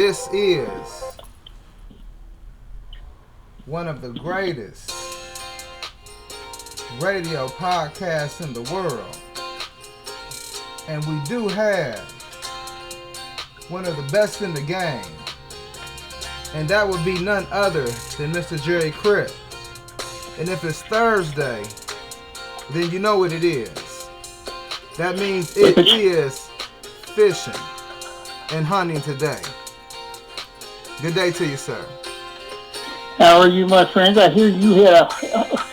This is one of the greatest radio podcasts in the world. And we do have one of the best in the game. And that would be none other than Mr. Jerry Cripp. And if it's Thursday, then you know what it is. That means it is Fishin and Hunting today. Good day to you, sir. How are you, my friends? I hear you had a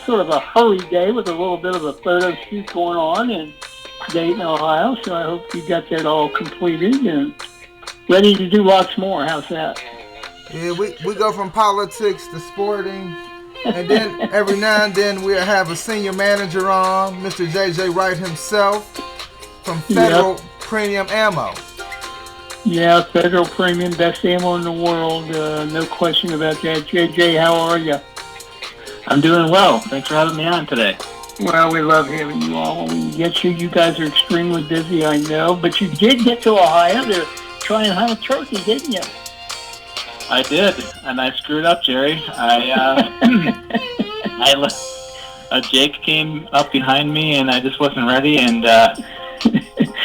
sort of a hurry day with a little bit of a photo shoot going on in Dayton, Ohio. So I hope you got that all completed and ready to do lots more. How's that? Yeah, we go from politics to sporting. And then every now and then we'll have a senior manager on, Mr. JJ Wright himself, from Federal Premium Ammo. Yeah, Federal Premium, best ammo in the world. No question about that. JJ, how are you? I'm doing well. Thanks for having me on today. Well, we love having you all. We get you. You guys are extremely busy, I know. But you did get to Ohio to try and hunt a turkey, didn't you? I did, and I screwed up, Jerry. Jake came up behind me, and I just wasn't ready. And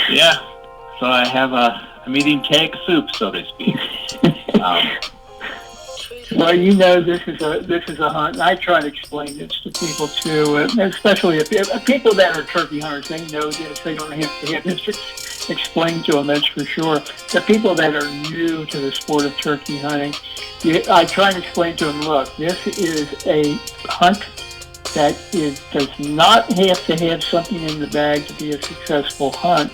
yeah, so I have I'm eating cake soup, so to speak. Well, you know, this is a hunt. And I try to explain this to people too, especially if people that are turkey hunters. They know this. They don't have to have this explained to them. That's for sure. The people that are new to the sport of turkey hunting, I try and explain to them. Look, this is a hunt that does not have to have something in the bag to be a successful hunt.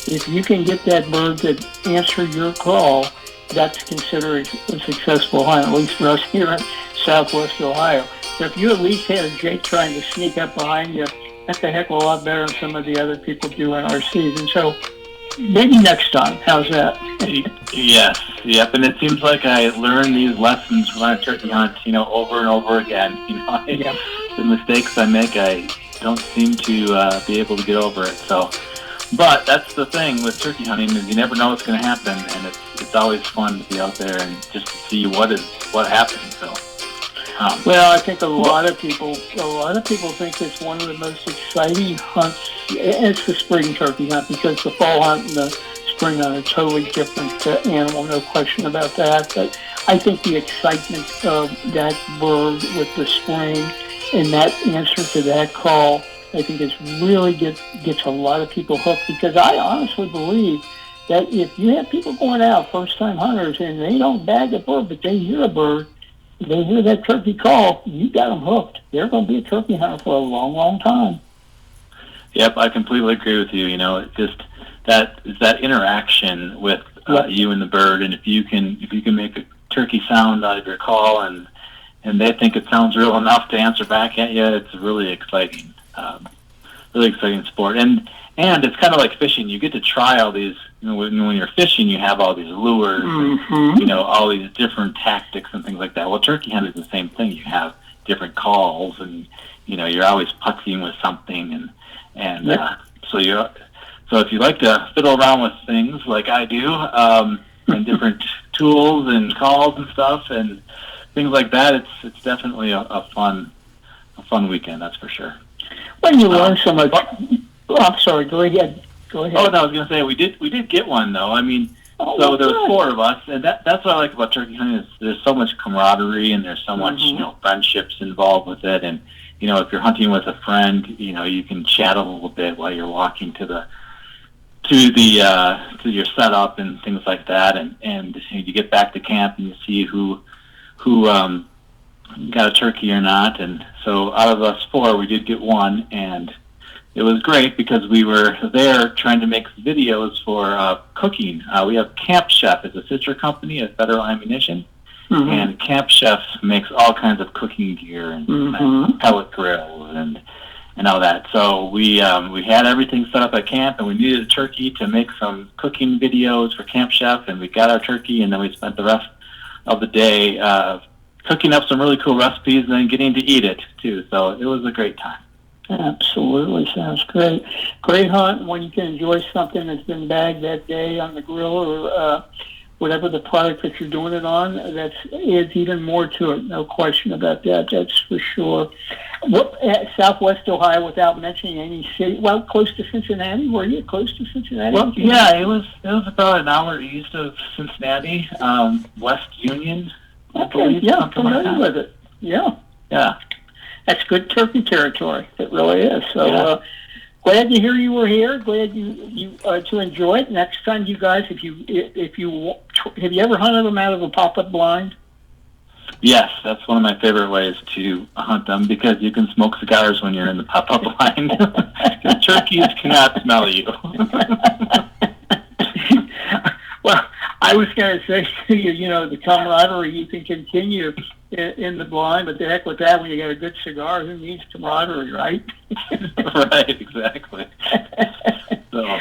If you can get that bird to answer your call, that's considered a successful hunt, at least for us here in Southwest Ohio. So if you at least had Jake trying to sneak up behind you, that's a heck of a lot better than some of the other people do in our season. So maybe next time. How's that? Yes. Yep. And it seems like I learn these lessons when I turkey hunt, over and over again. The mistakes I make, I don't seem to be able to get over it. So. But that's the thing with turkey hunting is you never know what's going to happen, and it's always fun to be out there and just to see what happens. So, well, I think a lot of people think it's one of the most exciting hunts. It's the spring turkey hunt because the fall hunt and the spring hunt are totally different animal, no question about that. But I think the excitement of that bird with the spring and that answer to that call, I think it really gets a lot of people hooked because I honestly believe that if you have people going out, first-time hunters, and they don't bag a bird, but they hear a bird, they hear that turkey call, you got them hooked. They're going to be a turkey hunter for a long, long time. Yep, I completely agree with you. It's just that interaction with you and the bird, and if you can make a turkey sound out of your call, and they think it sounds real enough to answer back at you, it's really exciting. Really exciting sport, and it's kind of like fishing. You get to try all these. When you're fishing, you have all these lures, and, all these different tactics and things like that. Well, turkey hunt is the same thing. You have different calls, and you're always putzing with something, and so if you like to fiddle around with things like I do, and different tools and calls and stuff and things like that, it's definitely a fun weekend. That's for sure. When you learn so much. I'm sorry. Go ahead. Oh no, I was going to say we did get one though. So there was 4 of us, and that's what I like about turkey hunting is there's so much camaraderie and there's so much friendships involved with it. And if you're hunting with a friend, you can chat a little bit while you're walking to your setup and things like that. And you get back to camp and you see who got a turkey or not. And so out of us 4, we did get one, and it was great because we were there trying to make videos for cooking. We have Camp Chef as a sister company of Federal Ammunition, and Camp Chef makes all kinds of cooking gear and pellet grills and all that. So we had everything set up at camp, and we needed a turkey to make some cooking videos for Camp Chef, and we got our turkey, and then we spent the rest of the day cooking up some really cool recipes and then getting to eat it too. So it was a great time. Absolutely. Sounds great. Great hunt when you can enjoy something that's been bagged that day on the grill or whatever the product that you're doing it on, that's adds even more to it. No question about that. That's for sure. What Southwest Ohio, without mentioning any city, well, close to Cincinnati. Were you close to Cincinnati? Well, yeah, it was about an hour east of Cincinnati, West Union. I believe, yeah, familiar with it. Yeah, yeah, that's good turkey territory. It really is. So. Yeah. Glad to hear you were here. Glad you to enjoy it. Next time, you guys, have you ever hunted them out of a pop-up blind? Yes, that's one of my favorite ways to hunt them because you can smoke cigars when you're in the pop-up blind. The turkeys cannot smell you. Well, I was going to say to you, the camaraderie you can continue in the blind, but the heck with that when you got a good cigar. Who needs camaraderie, right? Right, exactly. So,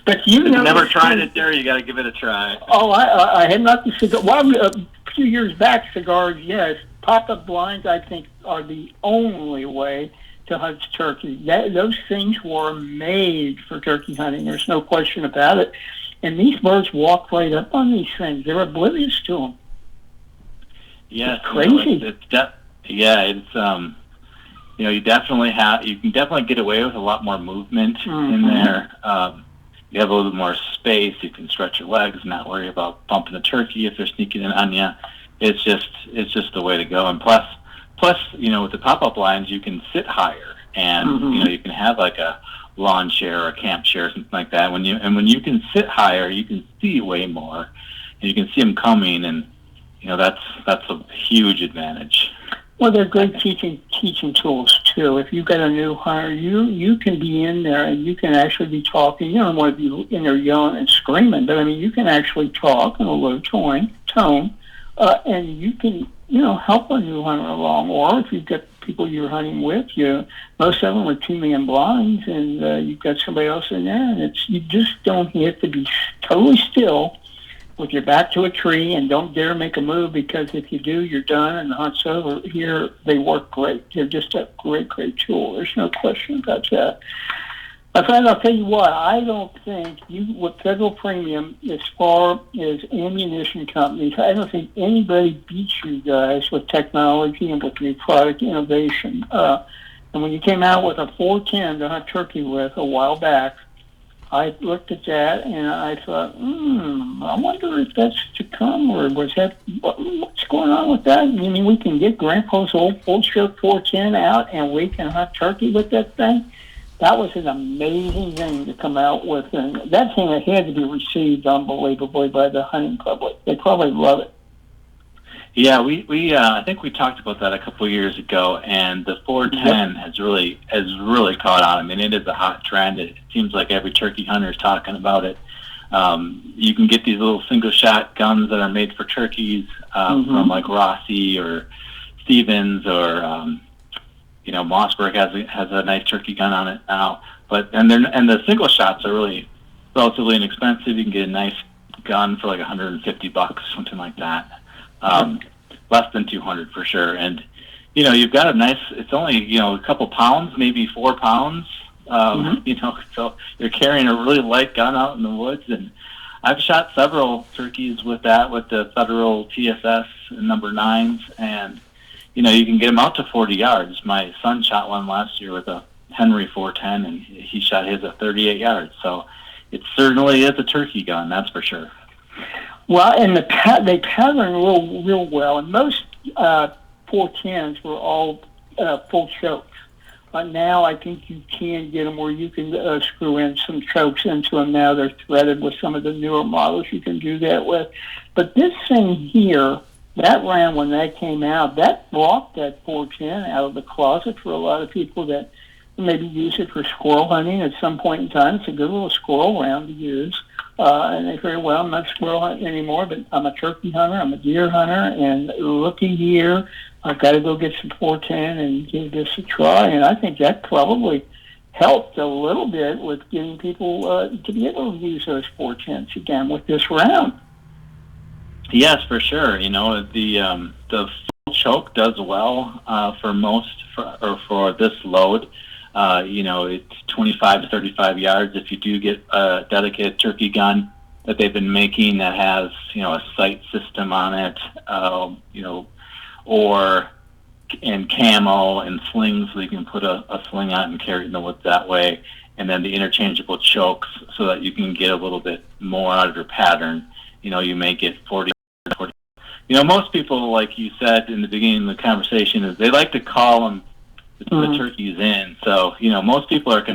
but you never tried it there. You got to give it a try. Oh, I had not the cigar. Well, a few years back, cigars, yes. Pop-up blinds, I think, are the only way to hunt turkey. Those things were made for turkey hunting. There's no question about it. And these birds walk right up on these things. They're oblivious to them. Yeah, it's crazy. You can definitely get away with a lot more movement in there. You have a little bit more space. You can stretch your legs and not worry about bumping the turkey if they're sneaking in on you. It's just the way to go. And plus, with the pop-up blinds, you can sit higher, and you can have like a lawn chair or a camp chair or something like that. When you can sit higher, you can see way more, and you can see them coming, and that's a huge advantage. Well, they're great teaching tools too. If you've got a new hunter, you can be in there and you can actually be talking. You don't want to be in there yelling and screaming, but I mean, you can actually talk in a low tone, and you can help a new hunter along. Or if you've got people you're hunting with, most of them are 2-man blinds, and you've got somebody else in there, and you just don't have to be totally still with your back to a tree, and don't dare make a move, because if you do, you're done and the hunt's over. Here, they work great. They're just a great tool. There's no question about that. My friend, I'll tell you what, I don't think with Federal Premium, as far as ammunition companies, I don't think anybody beats you guys with technology and with new product innovation. And when you came out with a 410 to hunt turkey with a while back, I looked at that and I thought, I wonder if that's to come, or what's going on with that? You mean we can get Grandpa's old full stroke 410 out and we can hunt turkey with that thing? That was an amazing thing to come out with, and that thing had to be received unbelievably by the hunting public. They probably love it. Yeah, we I think we talked about that a couple of years ago, and the 410 has really caught on. I mean, it is a hot trend. It seems like every turkey hunter is talking about it. You can get these little single shot guns that are made for turkeys from like Rossi or Stevens, or Mossberg has a nice turkey gun on it now. And the single shots are really relatively inexpensive. You can get a nice gun for like $150, something like that. Less than 200 for sure. And, you've got a nice, it's only, a couple pounds, maybe 4 pounds. So you're carrying a really light gun out in the woods. And I've shot several turkeys with the Federal TSS number 9s. And, you can get them out to 40 yards. My son shot one last year with a Henry 410, and he shot his at 38 yards. So it certainly is a turkey gun, that's for sure. Well, and they pattern real well, and most 410s were all full chokes. But now I think you can get them where you can screw in some chokes into them. Now they're threaded with some of the newer models. You can do that with. But this thing here, that round when that came out, that brought that 410 out of the closet for a lot of people that maybe use it for squirrel hunting at some point in time. It's a good little squirrel round to use. And they figure, well, I'm not squirrel hunting anymore, but I'm a turkey hunter, I'm a deer hunter, and looky here, I've got to go get some 410 and give this a try. And I think that probably helped a little bit with getting people to be able to use those 410s again with this round. Yes, for sure. The full choke does well for this load. It's 25 to 35 yards if you do get a dedicated turkey gun. that they've been making that has, a sight system on it, or and camo and slings, so you can put a sling on it and carry it in the woods that way. And then the interchangeable chokes, so that you can get a little bit more out of your pattern. You may get 40. Most people, like you said in the beginning of the conversation, is they like to call them the turkeys in. So, most people are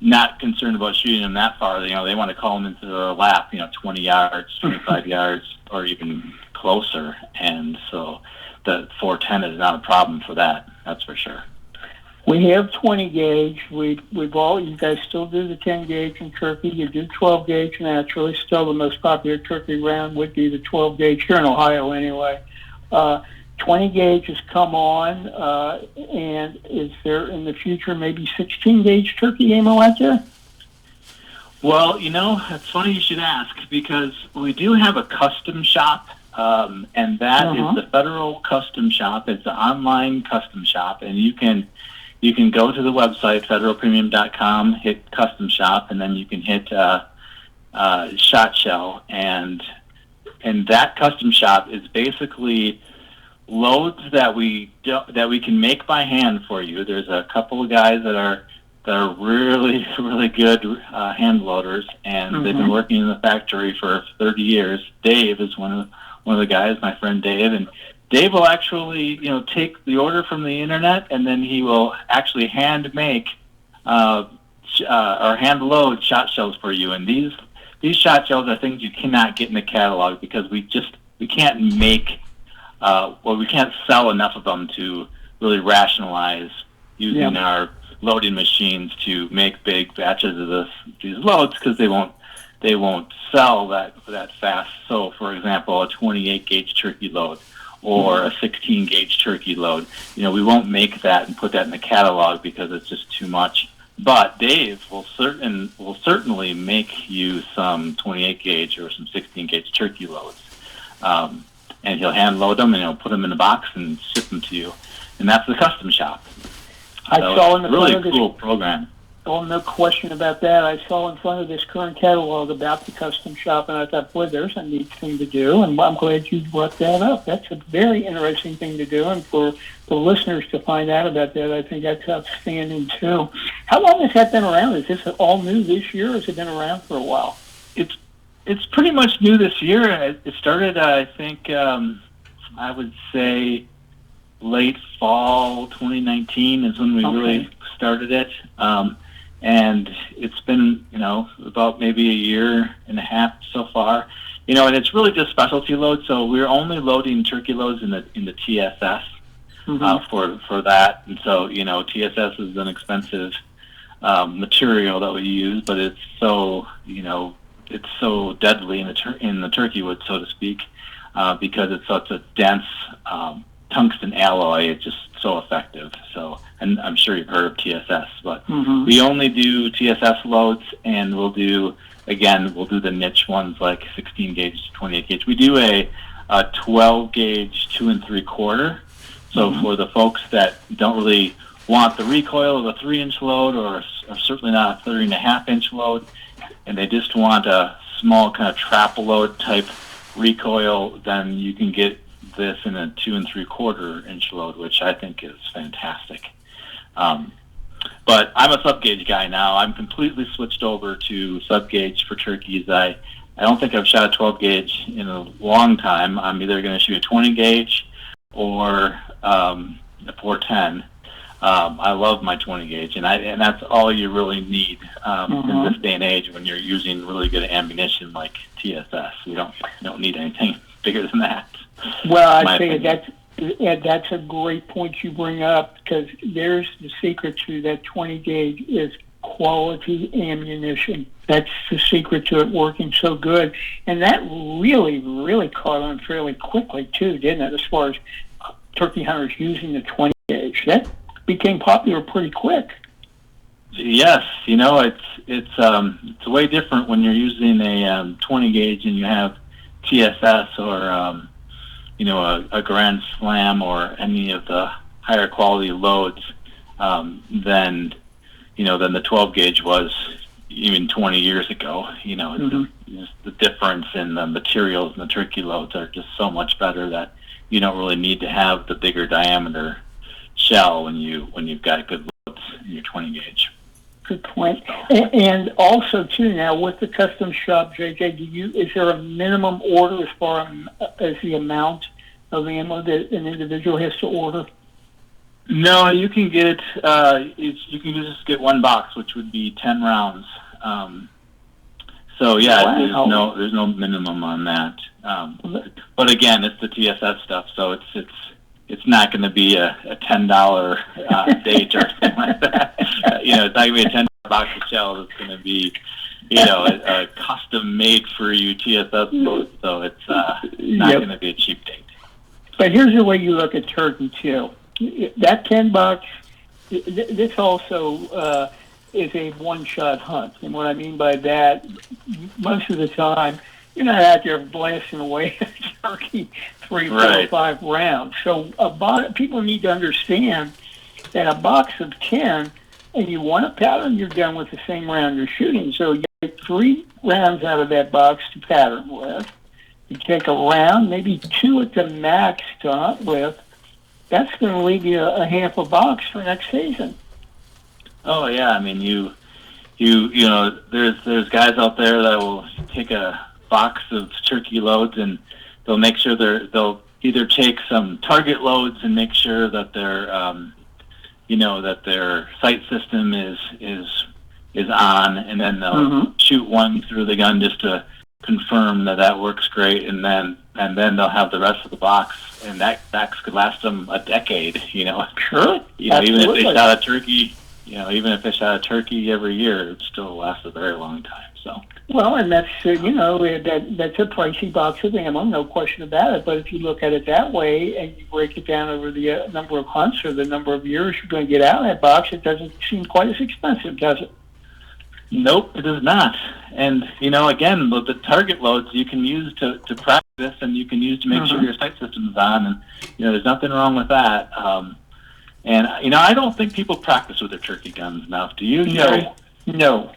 not concerned about shooting them that far. They want to call them into their lap, 20 yards, 25 yards, or even closer. And so the 410 is not a problem for that. That's for sure. We have 20 gauge. You guys still do the 10 gauge in turkey. You do 12 gauge naturally. Still the most popular turkey round would be the 12 gauge here in Ohio anyway. 20 gauge has come on, and is there in the future maybe 16 gauge turkey ammo out there? Well, it's funny you should ask, because we do have a custom shop, and that is the Federal Custom Shop. It's an online custom shop, and you can go to the website, federalpremium.com, hit custom shop, and then you can hit shot shell, and that custom shop is basically loads that we can make by hand for you. There's a couple of guys that are really, really good hand loaders, and they've been working in the factory for 30 years. Dave is one of the guys, my friend Dave, and Dave will actually, take the order from the internet, and then he will actually hand make or hand load shot shells for you. And these shot shells are things you cannot get in the catalog, because we can't make we can't sell enough of them to really rationalize using our loading machines to make big batches of these loads, because they won't sell that fast. So, for example, a 28 gauge turkey load or a 16 gauge turkey load, we won't make that and put that in the catalog, because it's just too much. But Dave will certainly make you some 28 gauge or some 16 gauge turkey loads, and he'll hand load them, and he'll put them in a box and ship them to you. And that's the custom shop. I saw in the really cool program. Oh, no question about that. I saw in front of this current catalog about the custom shop, and I thought, boy, there's a neat thing to do, and I'm glad you brought that up. That's a very interesting thing to do, and for the listeners to find out about that, I think that's outstanding, too. How long has that been around? Is this all new this year, or has it been around for a while? It's pretty much new this year. It started, I think, I would say late fall 2019 is when we really started it. And it's been, about maybe a year and a half so far. And it's really just specialty loads. So we're only loading turkey loads in the TSS for that. And so, TSS is an expensive material that we use, but it's so, it's so deadly in the turkey wood, so to speak, because it's such a dense tungsten alloy. It's just so effective. So, and I'm sure you've heard of TSS, but we only do TSS loads, and we'll do the niche ones like 16 gauge, 28 gauge. We do a 12 gauge 2 3/4. So for the folks that don't really want the recoil of a 3-inch load, or certainly not a 3.5-inch load, and they just want a small kind of trap load type recoil, then you can get this in a 2 3/4-inch load, which I think is fantastic. But I'm a sub gauge guy now. I'm completely switched over to sub gauge for turkeys. I don't think I've shot a 12 gauge in a long time. I'm either going to shoot a 20 gauge or a 410. I love my 20 gauge, and that's all you really need in this day and age when you're using really good ammunition like TSS. You don't need anything bigger than that. Well, I think that's a great point you bring up, because there's the secret to that 20 gauge is quality ammunition. That's the secret to it working so good, and that really, really caught on fairly quickly too, didn't it? As far as turkey hunters using the 20 gauge, that became popular pretty quick. Yes, it's way different when you're using a 20 gauge and you have TSS or a Grand Slam or any of the higher quality loads than the 12 gauge was, even 20 years ago. You know, just the difference in the materials and the turkey loads are just so much better that you don't really need to have the bigger diameter shell when you've got good loads in your 20 gauge. Good point. And also too, now with the custom shop, JJ, is there a minimum order as far as the amount of ammo that an individual has to order? No, you can get you can just get one box, which would be 10 rounds. So yeah, wow. there's no minimum on that. But again, it's the TSS stuff, so it's not going to be a $10 date or something like that. You know, it's not going to be a $10 box of shells. It's going to be, you know, a custom made for you TSS load. So it's not going to be a cheap date. But here's the way you look at turkey too. That $10, this also is a one-shot hunt. And what I mean by that, most of the time, you're not out there blasting away a turkey 3, 4, 5 rounds. So people need to understand that a box of 10, and you want to pattern your gun with the same round you're shooting. So you get 3 rounds out of that box to pattern with. You take a round, maybe 2 at the max to hunt with. That's going to leave you a half a box for next season. Oh yeah, I mean you know there's guys out there that will take a box of turkey loads and they'll make sure they'll either take some target loads and make sure that their that their sight system is on, and then they'll shoot one through the gun just to confirm that works great, and then they'll have the rest of the box, and that could last them a decade. You know, sure. You know, even if they shot a turkey, every year, it still lasts a very long time. So. Well, and that's that's a pricey box of ammo, no question about it. But if you look at it that way, and you break it down over the number of hunts or the number of years you're going to get out of that box, it doesn't seem quite as expensive, does it? Nope, it does not. And, again, the target loads you can use to practice, and you can use to make sure your sight system's on, and, there's nothing wrong with that. And, I don't think people practice with their turkey guns enough. Do you? No,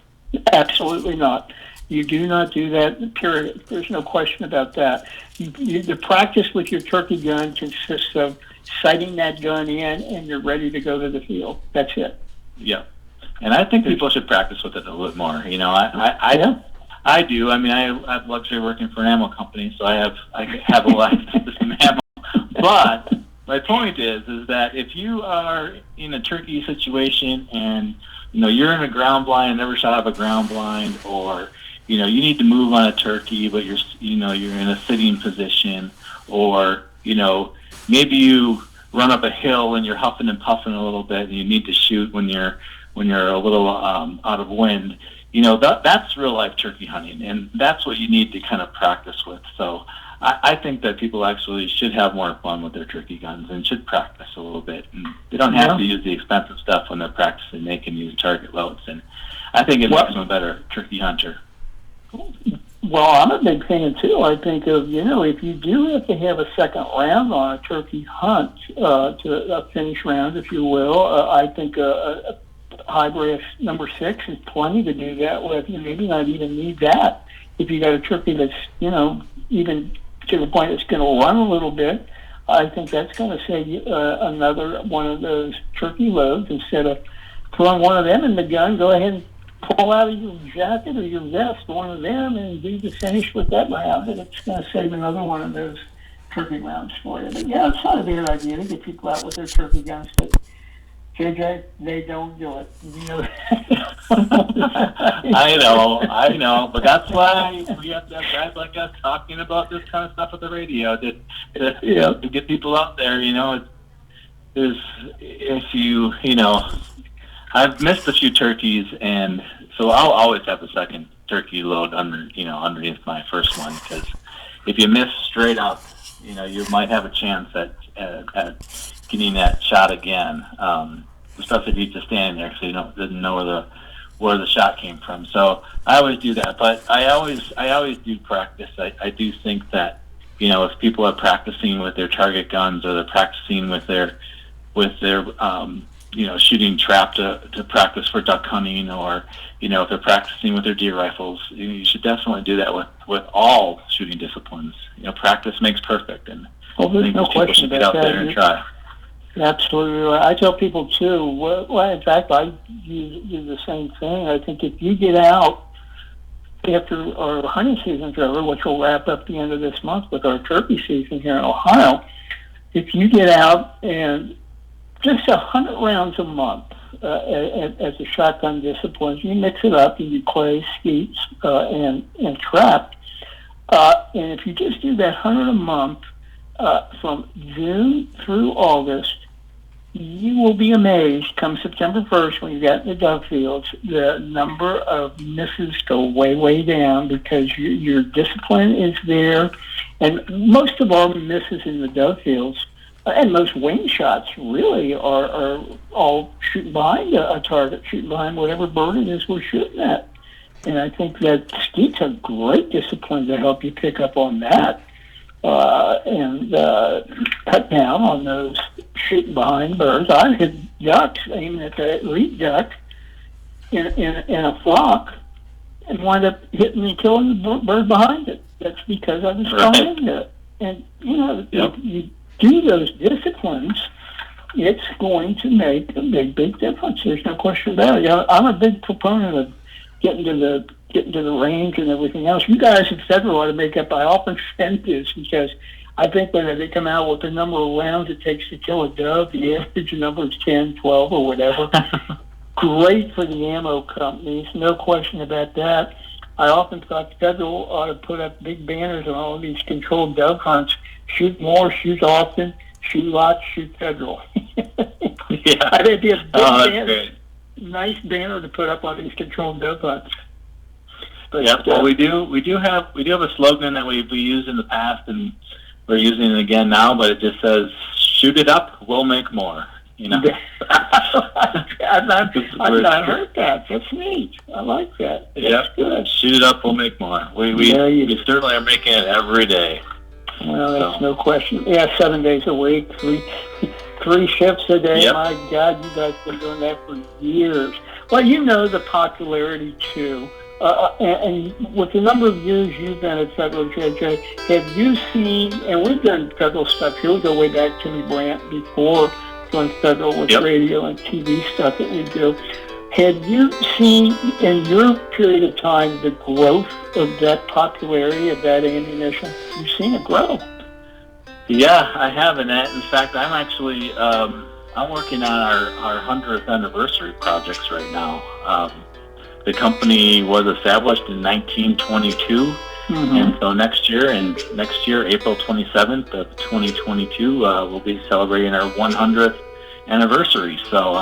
absolutely not. You do not do that, period. There's no question about that. The practice with your turkey gun consists of sighting that gun in, and you're ready to go to the field. That's it. Yeah. And I think people should practice with it a little bit more. I do. I mean, I have the luxury of working for an ammo company, so I have a lot of some ammo. But my point is that if you are in a turkey situation and you're in a ground blind, never shot out of a ground blind, or you need to move on a turkey, but you're in a sitting position, or maybe you run up a hill and you're huffing and puffing a little bit, and you need to shoot when you're a little out of wind, that's real life turkey hunting, and that's what you need to kind of practice with. So I think that people actually should have more fun with their turkey guns and should practice a little bit. And they don't have to use the expensive stuff when they're practicing. They can use target loads, and I think it makes them a better turkey hunter. Well, I'm a big fan too. I think of if you do have to have a second round on a turkey hunt, to a finish round, if you will, I think a high brass number 6 is plenty to do that with. You maybe not even need that if you got a turkey that's even to the point it's going to run a little bit. I think that's going to save you another one of those turkey loads. Instead of throwing one of them in the gun, go ahead and pull out of your jacket or your vest one of them and do the finish with that round, and it's going to save another one of those turkey rounds for you. But yeah, it's not a bad idea to get people out with their turkey guns, but JJ, they don't do it. I know, but that's why we have to have guys like us talking about this kind of stuff at the radio to get people out there. I've missed a few turkeys, and so I'll always have a second turkey load underneath my first one, because if you miss straight up, you might have a chance at getting that shot again. Especially if you just stand there because you didn't know where the shot came from. So I always do that, but I always do practice. I do think that if people are practicing with their target guns, or they're practicing with their shooting trap to practice for duck hunting, or if they're practicing with their deer rifles. You should definitely do that with all shooting disciplines. Practice makes perfect, and there's no question should get out there and try. Absolutely right. I tell people too. Well, in fact, I do the same thing. I think if you get out after our hunting season's over, which will wrap up the end of this month with our turkey season here in Ohio, if you get out and just 100 rounds a month as a shotgun discipline, you mix it up, you do clay, skeets, and trap. And if you just do that 100 a month from June through August, you will be amazed come September 1st when you get in the dove fields, the number of misses go way, way down because your discipline is there. And most of our misses in the dove fields, and most wing shots really are all shooting behind a target, shooting behind whatever bird it is we're shooting at. And I think that skeets are great discipline to help you pick up on that. And cut down on those shooting behind birds. I hit ducks aiming at that lead duck in a flock and wind up hitting and killing the bird behind it. That's because I was trying to. And if you do those disciplines, it's going to make a big, big difference. There's no question about it. I'm a big proponent of getting to the range and everything else. You guys at Federal ought to make up. I often send this because I think when they come out with the number of rounds it takes to kill a dove, the average number is 10, 12, or whatever. Great for the ammo companies, no question about that. I often thought Federal ought to put up big banners on all of these controlled dove hunts. Shoot more, shoot often, shoot lots, shoot Federal. Yeah. I think it'd be a big banner. Great. Nice banner to put up on these controlled dove hunts. But, well, we do have a slogan that we've used in the past, and we're using it again now. But it just says, "Shoot it up, we'll make more." I've not heard that. That's neat. I like that. That's good. Shoot it up, we'll make more. We certainly are making it every day. Well, that's no question. Yeah, 7 days a week, three shifts a day. Yep. My God, you guys have been doing that for years. Well, the popularity too. And with the number of years you've been at Federal, JJ, have you seen, and we've done Federal stuff here, we go way back to Timmy Brandt before doing Federal with radio and TV stuff that we do. Have you seen, in your period of time, the growth of that popularity of that ammunition? You've seen it grow. Yeah, I have, and in fact, I'm actually I'm working on our 100th anniversary projects right now. The company was established in 1922, and so next year, April 27th of 2022, we'll be celebrating our 100th anniversary. So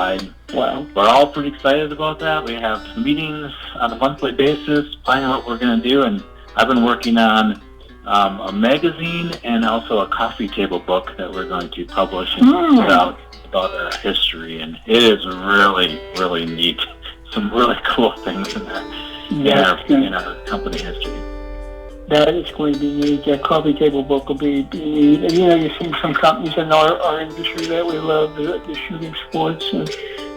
we're all pretty excited about that. We have meetings on a monthly basis, planning what we're going to do, and I've been working on a magazine and also a coffee table book that we're going to publish and put out about our history, and it is really, really neat. Some really cool things in there in our company history. That is going to be neat. That coffee table book will be neat. And you've seen some companies in our industry that we love, the shooting sports and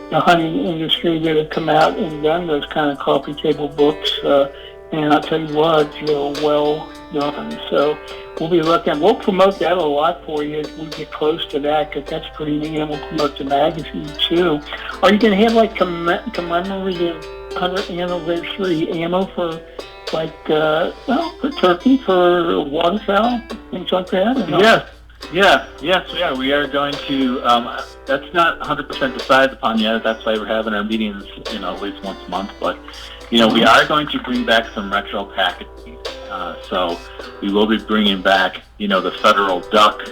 the hunting industry, that have come out and done those kind of coffee table books. And I'll tell you what, well done. So we'll be looking. We'll promote that a lot for you as we get close to that, because that's pretty neat. And we'll promote the magazine too. Are you going to have like commemorative 100th anniversary ammo for for turkey, for waterfowl, things like that? Yes, we are going to. That's not 100% decided upon yet. That's why we're having our meetings, at least once a month. But we are going to bring back some retro packaging. So we will be bringing back, the Federal Duck,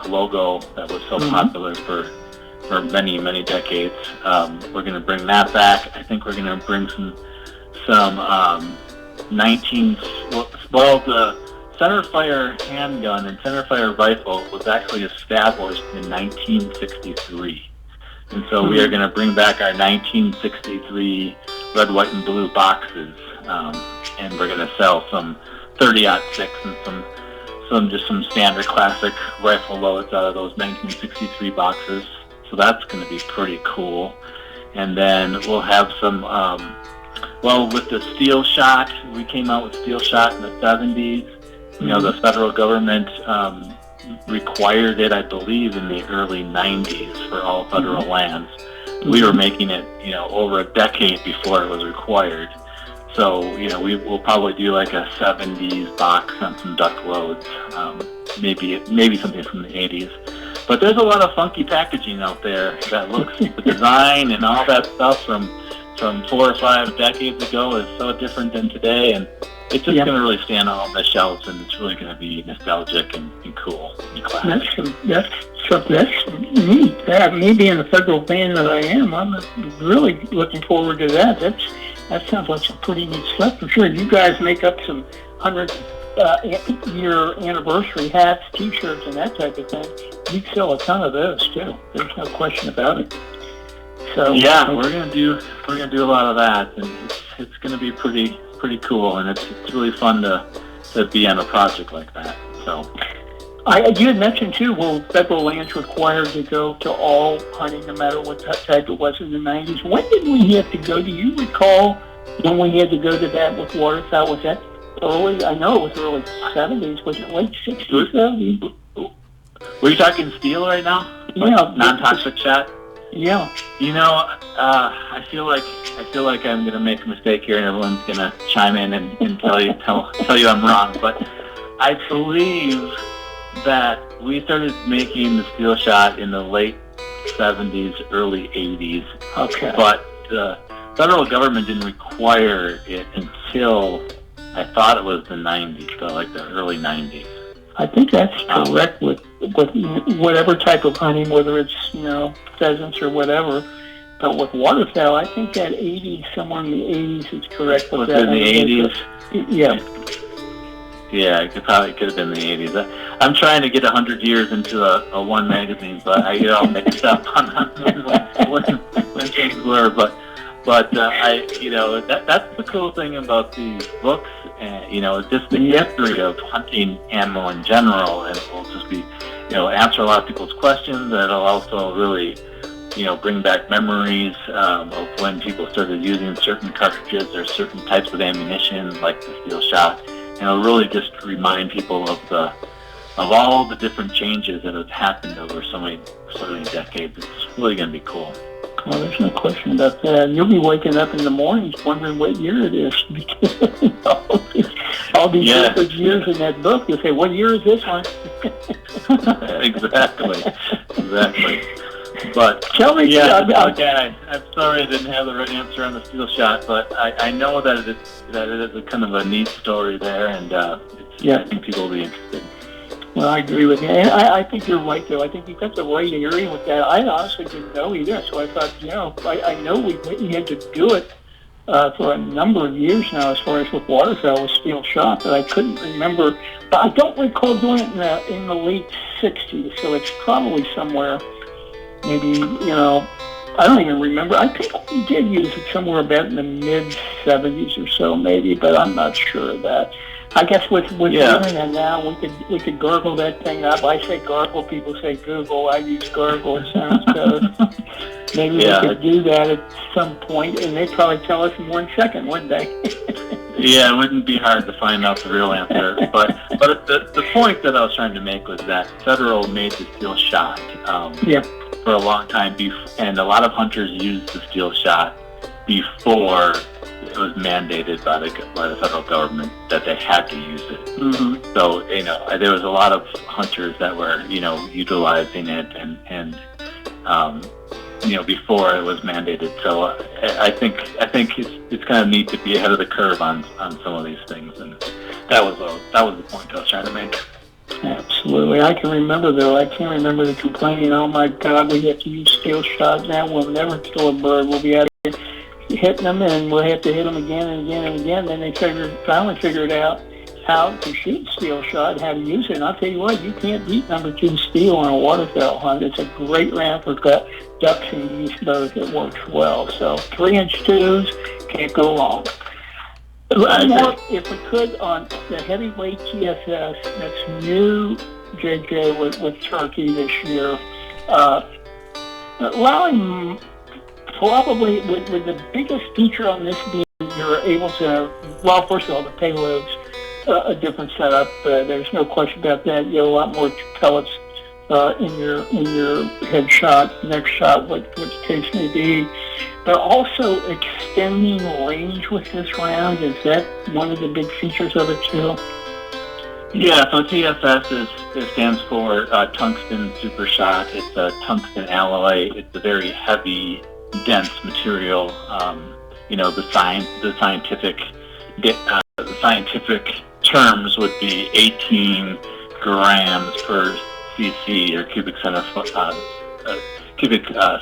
logo that was so popular for many, many decades. We're going to bring that back. I think we're going to bring some the centerfire handgun and centerfire rifle was actually established in 1963. And so we are going to bring back our 1963 red, white, and blue boxes, and we're going to sell some 30-06 and some standard classic rifle loads out of those 1963 boxes. So that's going to be pretty cool. And then we'll have some, with the steel shot, we came out with steel shot in the 70s. You know, the federal government required it, I believe, in the early 90s for all federal lands. We were making it, over a decade before it was required. So, we'll probably do like a 70s box on some duck loads, maybe something from the 80s. But there's a lot of funky packaging out there that looks, the design and all that stuff from 4 or 5 decades ago is so different than today, and it's just going to really stand on the shelves, and it's really going to be nostalgic and cool and classic. That's neat. Me being the federal fan that I am, I'm really looking forward to that. That sounds like some pretty neat stuff for sure. You guys make up some 100-year anniversary hats, T-shirts, and that type of thing. You sell a ton of those too. There's no question about it. So yeah, we're gonna do a lot of that, and it's gonna be pretty cool, and it's really fun to be on a project like that. So. You had mentioned too, well, federal lands required to go to all hunting, no matter what type it was in the 90s. When did we have to go? Do you recall when we had to go to that with waterfowl? Was that early? I know it was early 70s. Was it late 60s, 70s? Were you talking steel right now? Yeah. Non-toxic shot? Yeah. I feel like I'm gonna make a mistake here, and everyone's gonna chime in and tell you I'm wrong. But I believe that we started making the steel shot in the late 70s, early 80s. Okay. But the federal government didn't require it until I thought it was the 90s, so like the early 90s. I think that's correct with whatever type of hunting, whether it's, pheasants or whatever. But with waterfowl, I think that 80s, somewhere in the 80s is correct. Was it in the 80s? Yeah. Yeah, it could have been the 80s. I'm trying to get 100 years into a one magazine, but I get all mixed up on when things were. But that's the cool thing about these books, just the history of hunting ammo in general, and it will just be, answer a lot of people's questions, and it'll also really, bring back memories of when people started using certain cartridges or certain types of ammunition, like the steel shot. And it'll really just remind people of all the different changes that have happened over so many decades. It's really going to be cool. Well, there's no question about that. You'll be waking up in the mornings wondering what year it is. all these different years in that book. You'll say, what year is this one? Exactly. But tell me, again, I'm sorry I didn't have the right answer on the steel shot, but I know that it is a kind of a neat story there, and I think people will be interested. Well, I agree with you. And I think you're right, though. I think you've got the right area with that. I honestly didn't know either, so I thought, I know we had to do it for a number of years now as far as with waterfowl with steel shot, but I couldn't remember. But I don't recall doing it in the late 60s, so it's probably somewhere, maybe, I don't even remember. I think we did use it somewhere about in the mid-70s or so, maybe, but I'm not sure of that. I guess with the internet now, we could gargle that thing up. I say gargle, people say Google. I use gargle. It sounds better. Maybe we could do that at some point, and they'd probably tell us in 1 second, wouldn't they? Yeah, it wouldn't be hard to find out the real answer. But the point that I was trying to make was that Federal made the steel shot for a long time, and a lot of hunters used the steel shot before it was mandated by the federal government that they had to use it. Mm-hmm. So, there was a lot of hunters that were, utilizing it and before it was mandated. So I think it's kind of neat to be ahead of the curve on some of these things, and that was the point I was trying to make. Absolutely. I can remember, though. I can't remember the complaining, oh my God, we have to use steel shot now. We'll never kill a bird. We'll be out here hitting them, and we'll have to hit them again and again and again. Then they finally figured out how to shoot steel shot and how to use it. And I'll tell you what, you can't beat number 2 steel on a waterfowl hunt. It's a great round for ducks and geese both. It works well. So 3-inch 2s, can't go wrong. More, if we could, on the heavyweight TSS that's new, JJ, with turkey this year. allowing probably with the biggest feature on this being you're able to, well, first of all, the payload's a different setup. There's no question about that. You have a lot more pellets in your headshot, next shot, what the case may be. But also extending range with this round, is that one of the big features of it too? Yeah, so TSS it stands for tungsten super shot. It's a tungsten alloy. It's a very heavy, dense material. The scientific terms would be 18 grams per cc or cubic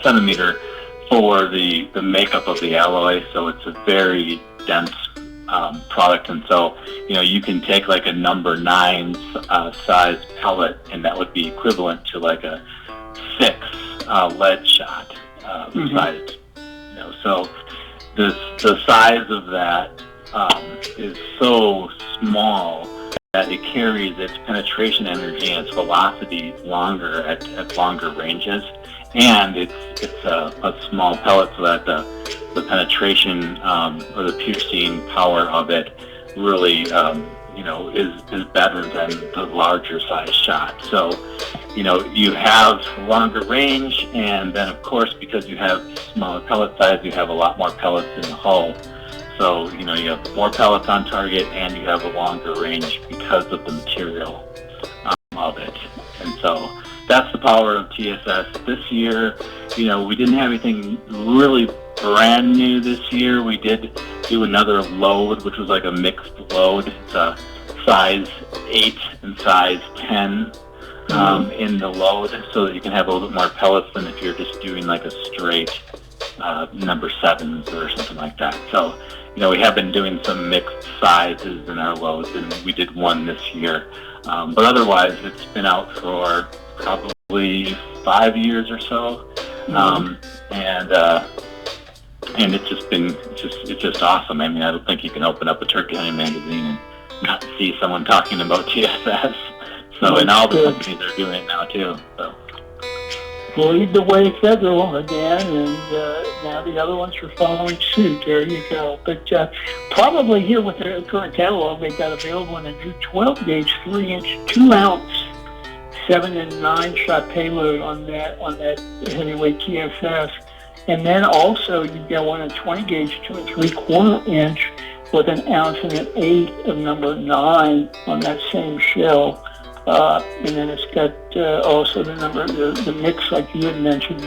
centimeter for the makeup of the alloy. So it's a very dense product, and so you can take like a number 9 size pellet, and that would be equivalent to like a 6 lead shot sized. So the size of that is so small that it carries its penetration energy and its velocity longer at longer ranges, and it's a small pellet, so that the penetration or the piercing power of it really is better than the larger size shot. So you have longer range, and then of course because you have smaller pellet size, you have a lot more pellets in the hull. So you have more pellets on target, and you have a longer range because of the material of it. And so that's the power of TSS. This year, we didn't have anything really brand new this year. We did do another load, which was like a mixed load. It's a size 8 and size 10 in the load, so that you can have a little bit more pellets than if you're just doing like a straight number 7s or something like that. So we have been doing some mixed sizes in our loads, and we did one this year. But otherwise, it's been out for probably 5 years or so, and it's just awesome. I mean, I don't think you can open up a turkey hunting magazine and not see someone talking about TSS. So, and all the companies are doing it now too. So. Lead the way, Federal, again, and now the other ones are following suit. There you go. But probably here with the current catalog, they've got available in a new 12 gauge, 3-inch, 2-ounce, 7 and 9 shot payload on that heavyweight TSS, and then also you've got one at 20 gauge, 2 3/4 inch with an ounce and an eighth of number 9 on that same shell. And then it's got also the mix, like you had mentioned,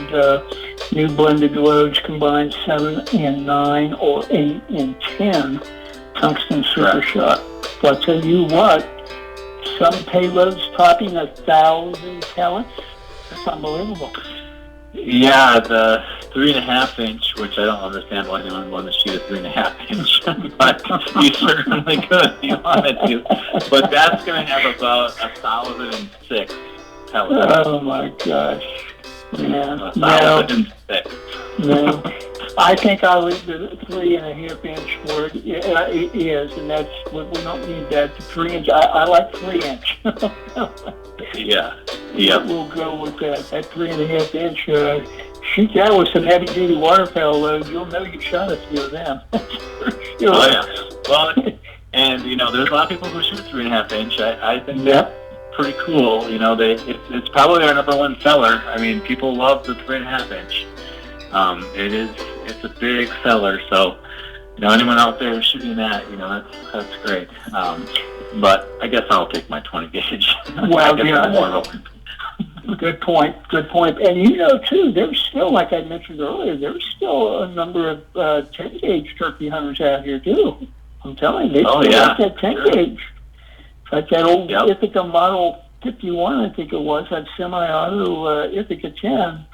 new blended loads combined 7 and 9 or 8 and 10 tungsten super shot. But I'll tell you what, some payloads topping 1,000 pellets. That's unbelievable. Yeah, the 3.5 inch, which I don't understand why anyone would want to shoot a 3.5 inch, but you certainly could if you wanted to. But that's going to have about 1,006 pellets. Oh my gosh. Yeah. 1,006. No. I think I'll leave the 3.5 inch for it. It is, and that's what we don't need that. The 3 inch. I like 3 inch. Yeah. We'll go with that. That 3.5 inch. Shoot that with some heavy duty waterfowl loads. You'll know you shot a few of them. Sure. Oh yeah. Well, and there's a lot of people who shoot 3.5 inch. I think that's pretty cool. It's probably our number one seller. I mean, people love the 3.5 inch. It's a big seller, so anyone out there shooting that, that's great. But I guess I'll take my 20 gauge. Well, Good point. And too, there's still, like I mentioned earlier, there's still a number of 10 gauge turkey hunters out here too. I'm telling you, they still like that 10 gauge. Like that old Ithaca Model 51, I think it was, that semi-auto Ithaca 10.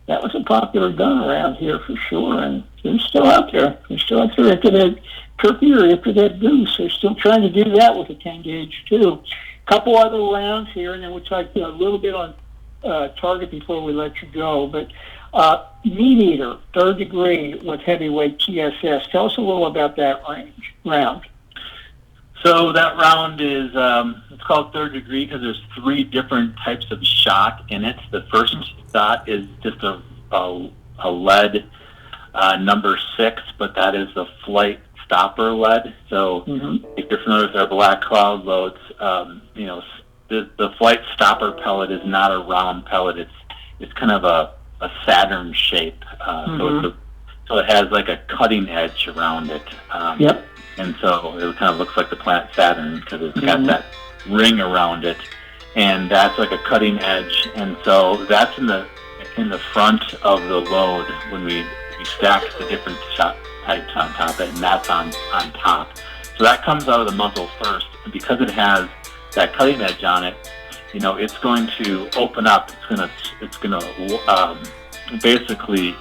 That was a popular gun around here for sure, and they're still out there. They're still out there after that turkey or after that goose. They're still trying to do that with a 10 gauge too. Couple other rounds here, and then we'll talk a little bit on target before we let you go. But meat eater, 3rd degree with heavyweight TSS. Tell us a little about that round. So that round is it's called 3rd degree because there's 3 different types of shot in it. The first shot is just a a lead number 6, but that is the flight stopper lead. So if you're familiar with our black cloud loads, the flight stopper pellet is not a round pellet. It's kind of a Saturn shape. So it has like a cutting edge around it. And so it kind of looks like the planet Saturn because it's got that ring around it, and that's like a cutting edge. And so that's in the front of the load when we stack the different shot types on top of it, and that's on top. So that comes out of the muzzle first, and because it has that cutting edge on it, it's going to open up. It's gonna basically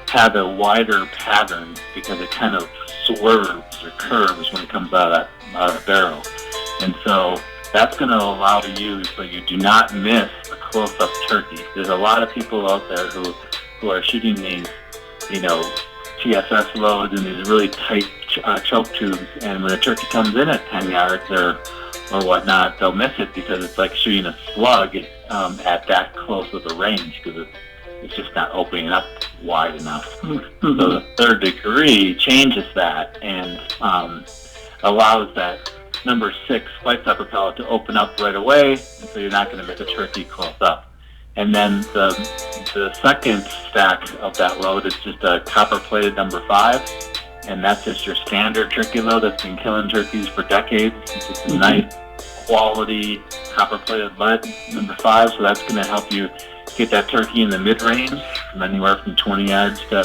have a wider pattern because it kind of swerves or curves when it comes out of the barrel, and so that's going to allow you so you do not miss a close-up turkey. There's a lot of people out there who are shooting these, TSS loads and these really tight choke tubes, and when a turkey comes in at 10 yards or whatnot, they'll miss it because it's like shooting a slug at that close of a range because it's just not opening up wide enough. So the third degree changes that and allows that number 6 flight stopper pellet to open up right away, and so you're not going to miss a turkey close up. And then the second stack of that load is just a copper-plated number 5, and that's just your standard turkey load that's been killing turkeys for decades. It's just a nice quality copper-plated lead number 5, so that's going to help you get that turkey in the mid-range from anywhere from 20 yards to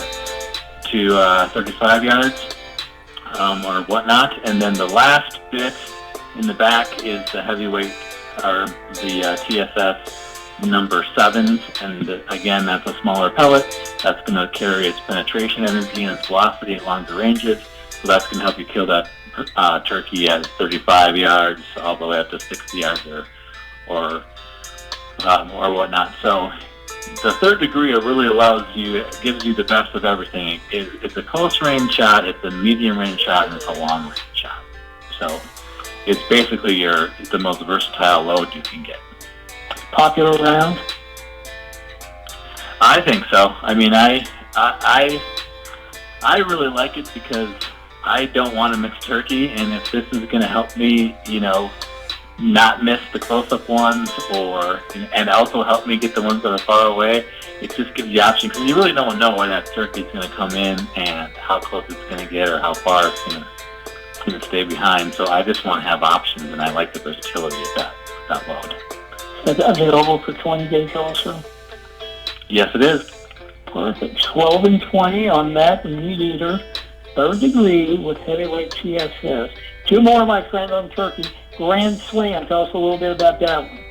35 yards or whatnot. And then the last bit in the back is the heavyweight or the TSS number 7s, and again, that's a smaller pellet. That's going to carry its penetration energy and its velocity at longer ranges, so that's going to help you kill that turkey at 35 yards all the way up to 60 yards or whatnot. So the third degree really gives you the best of everything. It's a close range shot, it's a medium range shot, and it's a long range shot. So it's basically the most versatile load you can get. Popular round? I think so. I mean, I really like it because I don't want to mix turkey, and if this is going to help me, not miss the close-up ones, and also help me get the ones that are far away, it just gives you options because you really don't know when that turkey is going to come in and how close it's going to get or how far it's going to stay behind. So I just want to have options, and I like the versatility of that load. Is that available for 20 gauge also? Yes, it is. Perfect. 12 and 20 on that meat eater, third degree with heavyweight TSS. 2 more, my friend, on turkey. Grand Slam. Tell us a little bit about that one.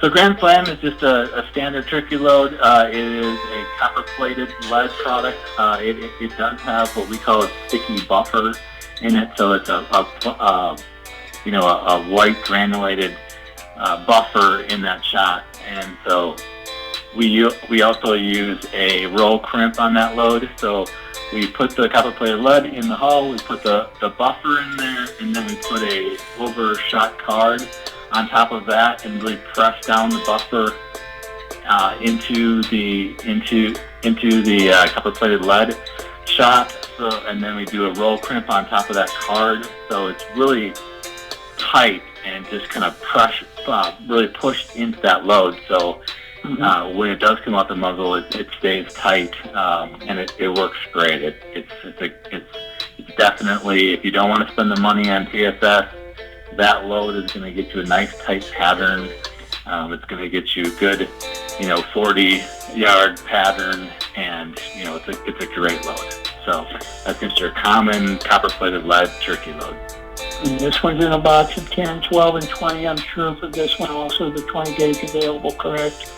So Grand Slam is just a standard turkey load. It is a copper-plated lead product. It does have what we call a sticky buffer in it, so it's a white granulated buffer in that shot, and so we also use a roll crimp on that load. So we put the copper-plated lead in the hull, we put the buffer in there, and then we put a overshot card on top of that and really press down the buffer into the copper-plated lead shot. So, and then we do a roll crimp on top of that card, so it's really tight and just kind of really pushed into that load. So when it does come out the muzzle, it stays tight, and it works great. It's definitely, if you don't want to spend the money on TSS, that load is going to get you a nice tight pattern. It's going to get you a good, 40-yard pattern, and it's a great load. So that's just your common copper-plated lead turkey load. And this one's in a box of 10, 12, and 20. I'm sure for this one also the 20 gauge available, correct?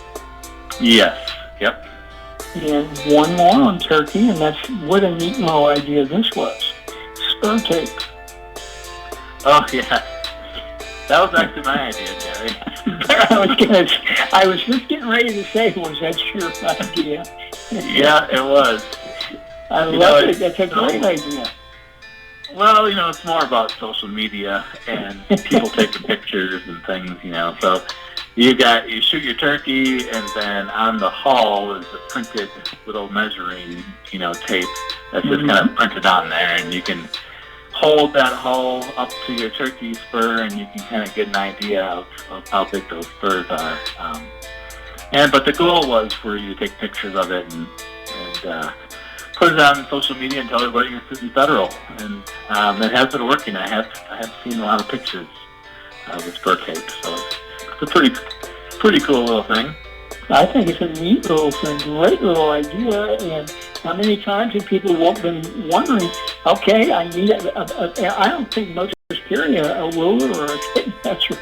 Yes. Yep. And one more on turkey, and that's what a neat little idea this was. Spur tape. Oh, yeah. That was actually my idea, Jerry. I was just getting ready to say, was that your idea? Yeah, it was. I love it. That's a great idea. Well, it's more about social media and people taking pictures and things, so you shoot your turkey, and then on the hull is a printed little measuring, tape that's just kind of printed on there, and you can hold that hull up to your turkey spur, and you can kind of get an idea of how big those spurs are. But the goal was for you to take pictures of it and put it on social media and tell everybody you're shooting federal. And it has been working. I have seen a lot of pictures with spur tape, so it's a pretty cool little thing. I think it's a neat little thing, great little idea. And how many times have people been wondering, okay, I need I don't think most of us carry a ruler or a tape measure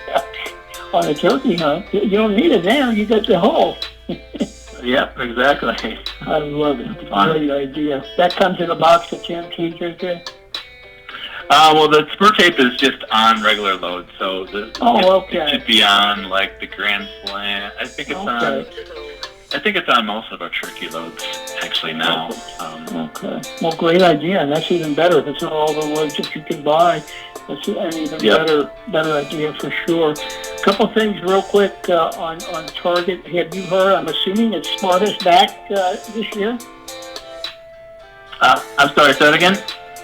on a turkey hunt. You don't need it now. You got the hull. Yep, exactly. I love it. Great idea. That comes in a box of 10 keys right there? Well, the spur tape is just on regular load, so it should be on like the Grand Slam. I think it's on most of our turkey loads actually now. Okay. Well, great idea, and that's even better. If it's not all the loads that you can buy, that's an even better idea for sure. A couple things real quick on Target. Have you heard? I'm assuming it's Smartest back this year. I'm sorry. Say that again.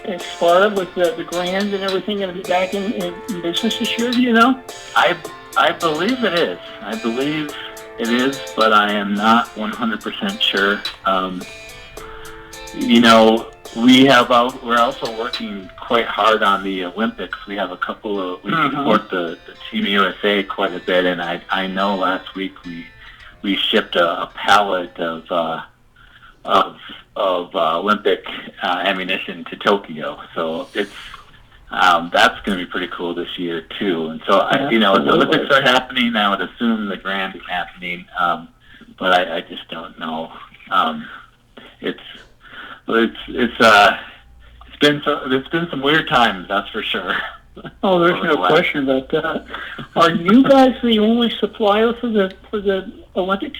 It's Sparta with the Grand and everything going to be back in business this year, do you know? I believe it is. I believe it is, but I am not 100% sure. We're also working quite hard on the Olympics. We have a couple of, we support the Team USA quite a bit, and I know last week we shipped a pallet of Olympic ammunition to Tokyo. So it's that's going to be pretty cool this year too. And so if the Olympics are happening, I would assume the Grand is happening, but I just don't know. It's been some weird times, that's for sure. Oh, there's no question about that. Are you guys the only supplier for the Olympics?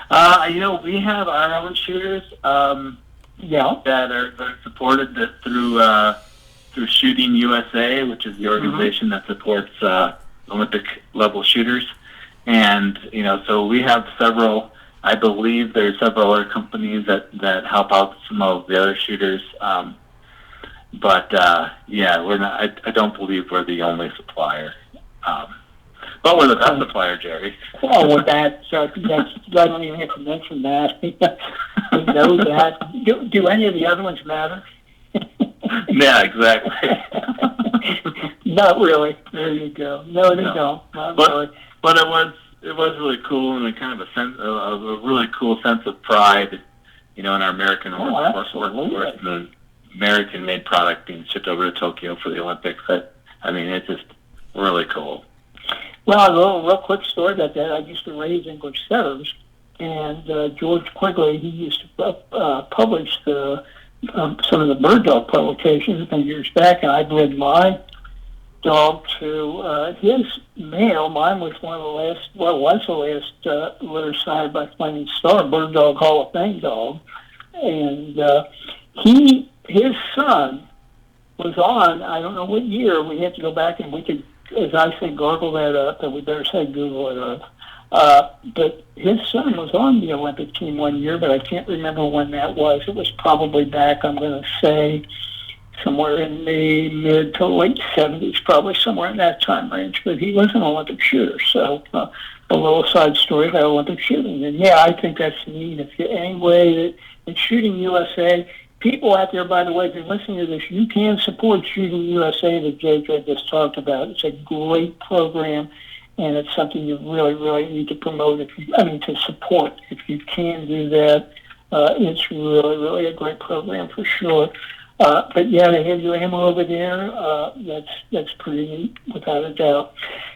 We have our own shooters that are supported through Shooting USA, which is the organization that supports Olympic level shooters. And so we have several. I believe there's several other companies that help out some of the other shooters. But we're not. I don't believe we're the only supplier. But we're the best supplier, Jerry. Well, with that, I don't even have to mention that. We know that. Do any of the other ones matter? Yeah, exactly. Not really. There you go. No, they don't. Not really. But it was really cool, and kind of a really cool sense of pride, in our American workforce, and the American-made product being shipped over to Tokyo for the Olympics. It's just really cool. Well, a real quick story about that. I used to raise English setters, and George Quigley, he used to publish some of the bird dog publications years back, and I bred my dog to his male. Mine was was the last litter sired by Flaming Star, Bird Dog Hall of Fame dog, and his son was on, I don't know what year, we had to go back and we could, as I say, gargle that up, and we better say Google it up. But his son was on the Olympic team one year, but I can't remember when that was. It was probably back, I'm going to say, somewhere in the mid to late 70s, probably somewhere in that time range. But he was an Olympic shooter, so a little side story about Olympic shooting. And I think that's neat. If you any way that in Shooting USA, people out there, by the way, if you're listening to this, you can support Shooting USA that JJ just talked about. It's a great program, and it's something you really, really need to promote. To support. If you can do that, it's really, really a great program for sure. But they have your ammo over there. That's pretty neat, without a doubt.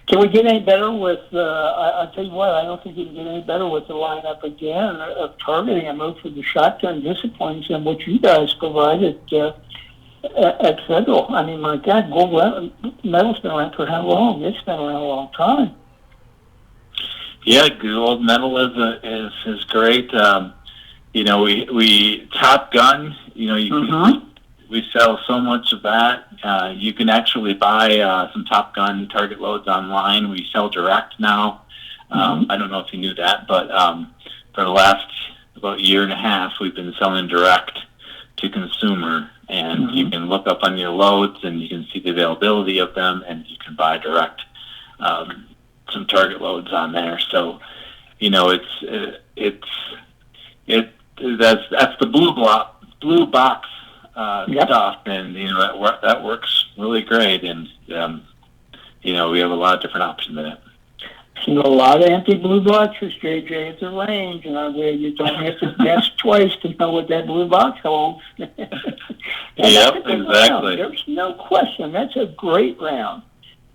Can we get any better with? I'll tell you what. I don't think you can get any better with the lineup again of targeting ammo for the shotgun disciplines than what you guys provided at Federal. My God, gold medal's been around for how long? It's been around a long time. Yeah, gold medal is great. We Top Gun. You can we sell so much of that. You can actually buy some Top Gun target loads online. We sell direct now. I don't know if you knew that, but for the last about year and a half, we've been selling direct to consumer, and you can look up on your loads and you can see the availability of them, and you can buy direct some target loads on there. So, you know, that's the blue box stuff, and you know that works really great, and you know, we have a lot of different options in it. Seen a lot of empty blue boxes, JJ, at the range, and where you don't have to guess twice to know what that blue box holds. Yep, exactly. There's no question. That's a great round.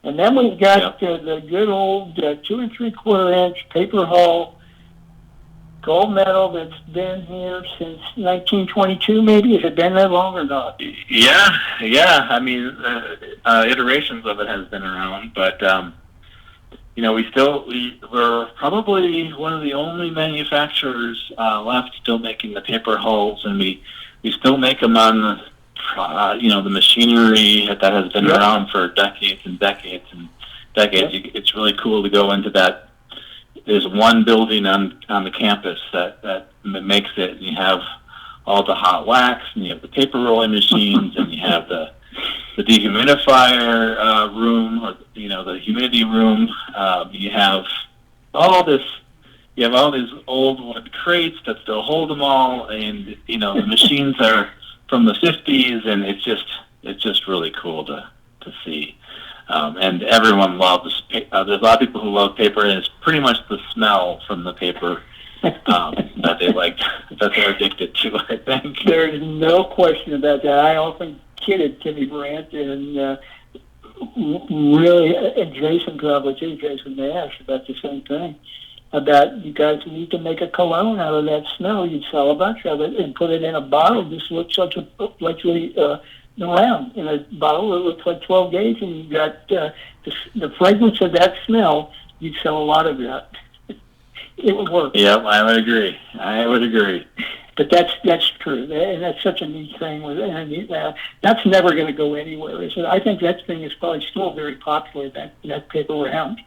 And then we've got the good old 2 3/4 inch paper hull gold medal that's been here since 1922, maybe. Has it been that long or not? Yeah. I mean, iterations of it has been around, but you know, we're probably one of the only manufacturers left still making the paper hulls, and we still make them on the you know, the machinery that has been around for decades and decades and decades. It's really cool to go into that. There's one building on the campus that makes it, and you have all the hot wax, and you have the paper rolling machines, and you have the dehumidifier room, or you know, the humidity room. You have all this. You have all these old wood crates that still hold them all, and you know, the machines are from the 50s, and it's just really cool to see. And everyone loves. There's a lot of people who love paper, and it's pretty much the smell from the paper that they like, that they're addicted to, I think. There's no question about that. I often kidded Timmy Brandt and really, and Jason probably too, Jason Nash, about the same thing. About you guys need to make a cologne out of that smell. You'd sell a bunch of it and put it in a bottle. This looks like around in a bottle that looks like 12 gauge, and you got the fragrance of that smell. You'd sell a lot of that. It would work. Yep, I would agree. But that's true, and that's such a neat thing. And that's never going to go anywhere, is it? I think that thing is probably still very popular. That paper round.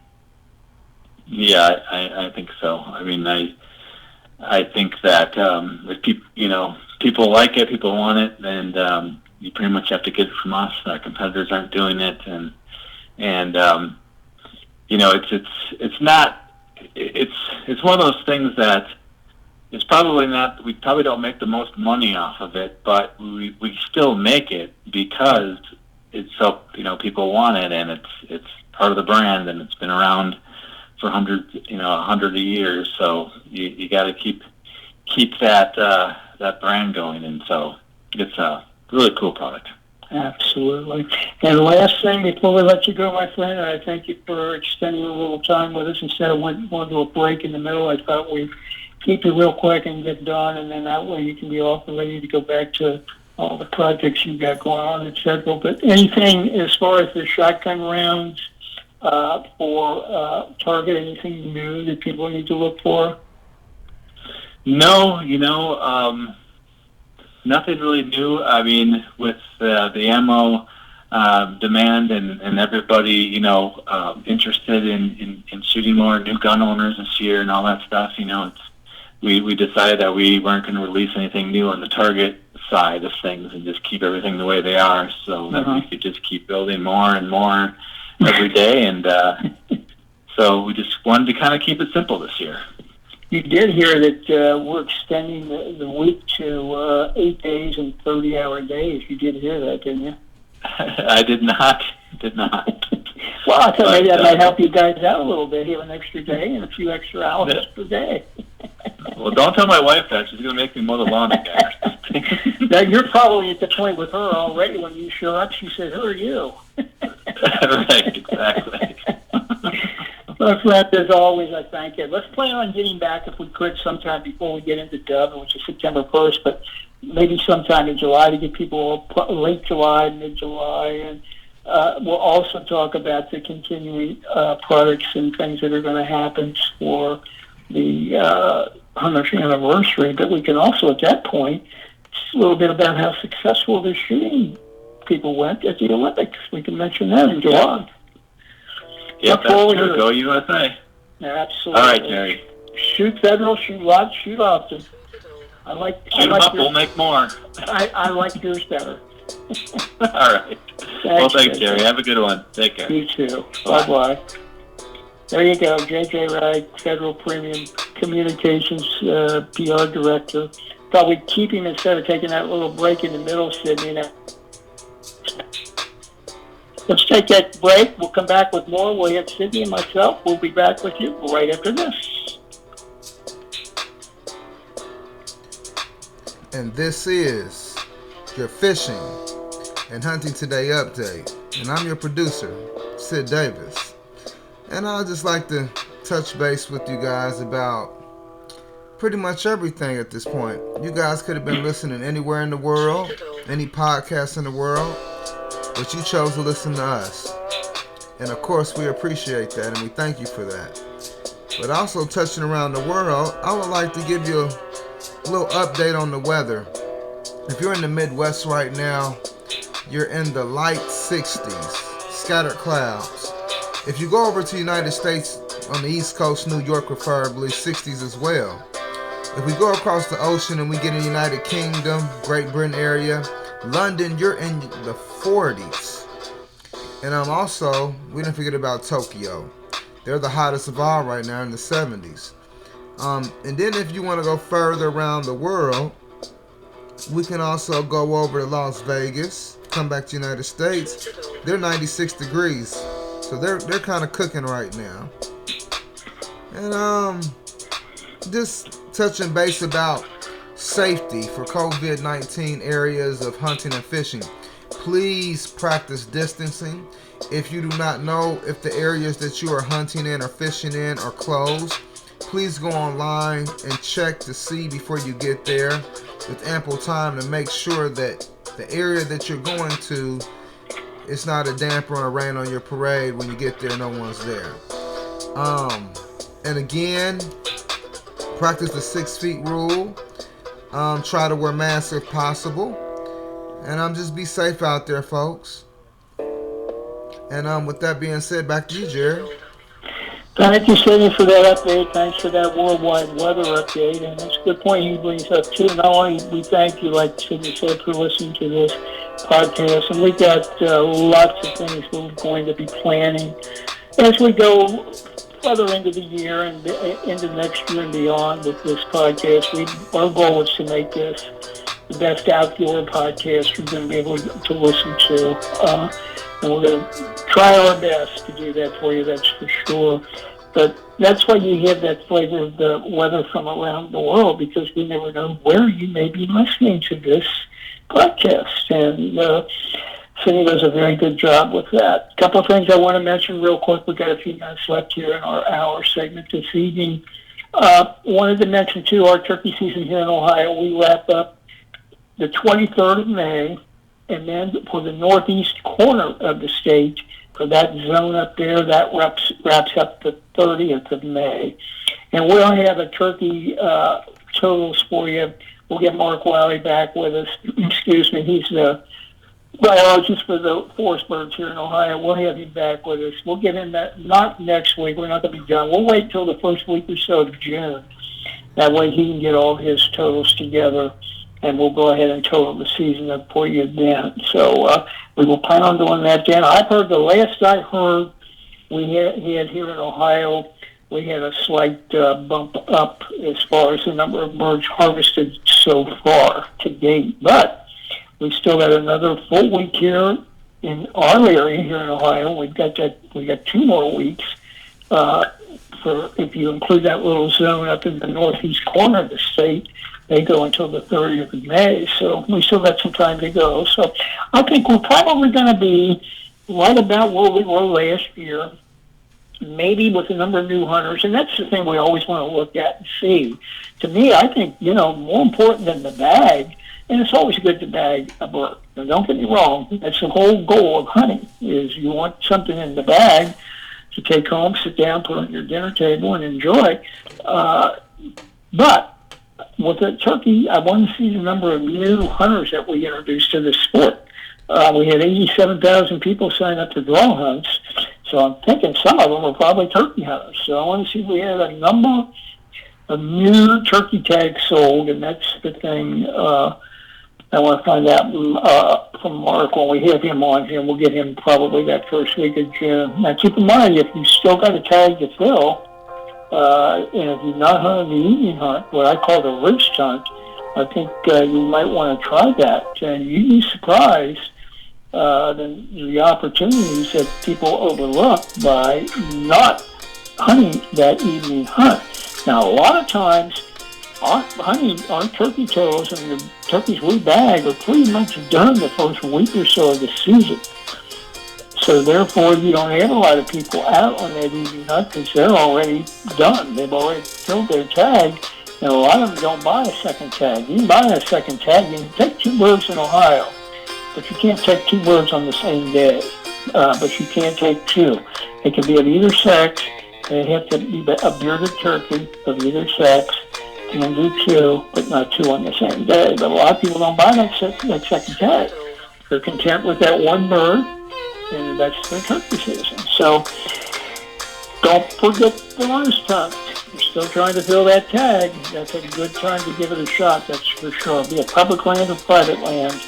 Yeah, I think so. I mean, I think that if people like it, people want it, and you pretty much have to get it from us. Our competitors aren't doing it, and you know, it's one of those things that it's probably not. We probably don't make the most money off of it, but we still make it because it's so, you know, people want it, and it's part of the brand, and it's been around for 100 years. So you got to keep that brand going, and so it's a really cool product. Absolutely. And last thing before we let you go, my friend, I thank you for extending a little time with us instead of going to a break in the middle. I thought we'd keep it real quick and get done, and then that way you can be off and ready to go back to all the projects you've got going on, et cetera. But anything as far as the shotgun rounds for Target, anything new that people need to look for? No, nothing really new. I mean, with the ammo demand and everybody, interested in shooting more new gun owners this year and all that stuff, we decided that we weren't going to release anything new on the Target side of things and just keep everything the way they are, so that we could just keep building more and more every day. And so we just wanted to kind of keep it simple this year. You did hear that we're extending the week to 8 days and 30-hour days. You did hear that, didn't you? I did not. Well, I thought maybe that might help you guys out a little bit here, an extra day and a few extra hours per day. Well, don't tell my wife that. She's going to make me mow the lawn again. Now, you're probably at the point with her already. When you show up, she said, "Who are you?" Right, exactly. Well, Fred, as always, I thank you. Let's plan on getting back, if we could, sometime before we get into Dub, which is September 1st, but maybe sometime in July to get people late July, mid-July, and we'll also talk about the continuing products and things that are going to happen for the 100th anniversary. But we can also, at that point, a little bit about how successful the shooting people went at the Olympics. We can mention that in July. Yep, that's true. Go USA. Absolutely. All right, Terry. Shoot federal, shoot lots, shoot often. Shoot them up, we'll make more. I like yours better. All right. Thanks, Terry. Have a good one. Take care. You too. Bye-bye. There you go. J.J. Wright, Federal Premium Communications PR Director. Thought we'd keep him instead of taking that little break in the middle, Sydney. Now, let's take that break. We'll come back with more. We'll have Sydney and myself. We'll be back with you right after this. And this is your Fishing and Hunting Today update. And I'm your producer, Sid Davis. And I'd just like to touch base with you guys about pretty much everything at this point. You guys could have been listening anywhere in the world, any podcast in the world, but you chose to listen to us. And of course, we appreciate that and we thank you for that. But also touching around the world, I would like to give you a little update on the weather. If you're in the Midwest right now, you're in the light 60s, scattered clouds. If you go over to the United States on the East Coast, New York preferably, 60s as well. If we go across the ocean and we get in the United Kingdom, Great Britain area, London, you're in the 40s. And also, we didn't forget about Tokyo. They're the hottest of all right now in the 70s. And then if you want to go further around the world, we can also go over to Las Vegas, come back to the United States. They're 96 degrees. So they're kind of cooking right now. And just touching base about safety for COVID-19 areas of hunting and fishing. Please practice distancing. If you do not know if the areas that you are hunting in or fishing in are closed, please go online and check to see before you get there with ample time to make sure that the area that you're going to, it's not a damper or a rain on your parade. When you get there, no one's there. And again, practice the 6 feet rule. Try to wear masks if possible. And just be safe out there, folks. And with that being said, back to you, Jerry. Thank you, Sidney, for that update. Thanks for that worldwide weather update. And it's a good point he brings up, too. Not only we thank you, like Sidney said, for listening to this podcast. And we've got lots of things we're going to be planning as we go further into the year and into next year and beyond with this podcast. Our goal is to make this the best outdoor podcast we're going to be able to listen to. And we're going to try our best to do that for you, that's for sure. But that's why you have that flavor of the weather from around the world, because we never know where you may be listening to this podcast. And Cindy does a very good job with that. A couple of things I want to mention real quick. We've got a few minutes left here in our hour segment this evening. Wanted to mention, too, our turkey season here in Ohio. We wrap up the 23rd of May. And then for the northeast corner of the state, for that zone up there, that wraps up the 30th of May. And we'll have a turkey totals for you. We'll get Mark Wiley back with us. Excuse me, he's the biologist for the forest birds here in Ohio. We'll have him back with us. We'll get in that, not next week. We're not going to be done. We'll wait till the first week or so of June. That way he can get all his totals together. And we'll go ahead and total the season up for you then. So we will plan on doing that then. I've heard, the last I heard, he had here in Ohio, we had a slight bump up as far as the number of birds harvested so far to date. But we still got another full week here in our area here in Ohio. We got 2 more weeks for, if you include that little zone up in the northeast corner of the state. They go until the 30th of May, so we still got some time to go. So I think we're probably going to be right about where we were last year, maybe with a number of new hunters, and that's the thing we always want to look at and see. To me, I think, more important than the bag, and it's always good to bag a bird. Now, don't get me wrong, that's the whole goal of hunting, is you want something in the bag to take home, sit down, put on your dinner table, and enjoy. But with the turkey, I want to see the number of new hunters that we introduced to the sport. We had 87,000 people sign up to draw hunts, so I'm thinking some of them are probably turkey hunters. So I want to see if we had a number of new turkey tags sold, and that's the thing I want to find out from Mark when we have him on here. We'll get him probably that first week of June. Now, keep in mind, if you still got a tag to fill, and if you're not hunting the evening hunt, what I call the roost hunt, I think you might want to try that. And you'd be surprised the opportunities that people overlook by not hunting that evening hunt. Now, a lot of times, hunting on turkey totals and the turkeys we bag are pretty much done the first week or so of the season. So therefore, you don't have a lot of people out on that evening hunt because they're already done. They've already filled their tag, and a lot of them don't buy a second tag. You can buy a second tag. You can take 2 birds in Ohio, but you can't take 2 birds on the same day. But you can take 2. They can be of either sex. They have to be a bearded turkey of either sex. You can do 2, but not 2 on the same day. But a lot of people don't buy that second tag. They're content with that 1 bird, and that's their turkey season. So don't forget the roost hunt. You're still trying to fill that tag. That's a good time to give it a shot, that's for sure. Be it public land or private land.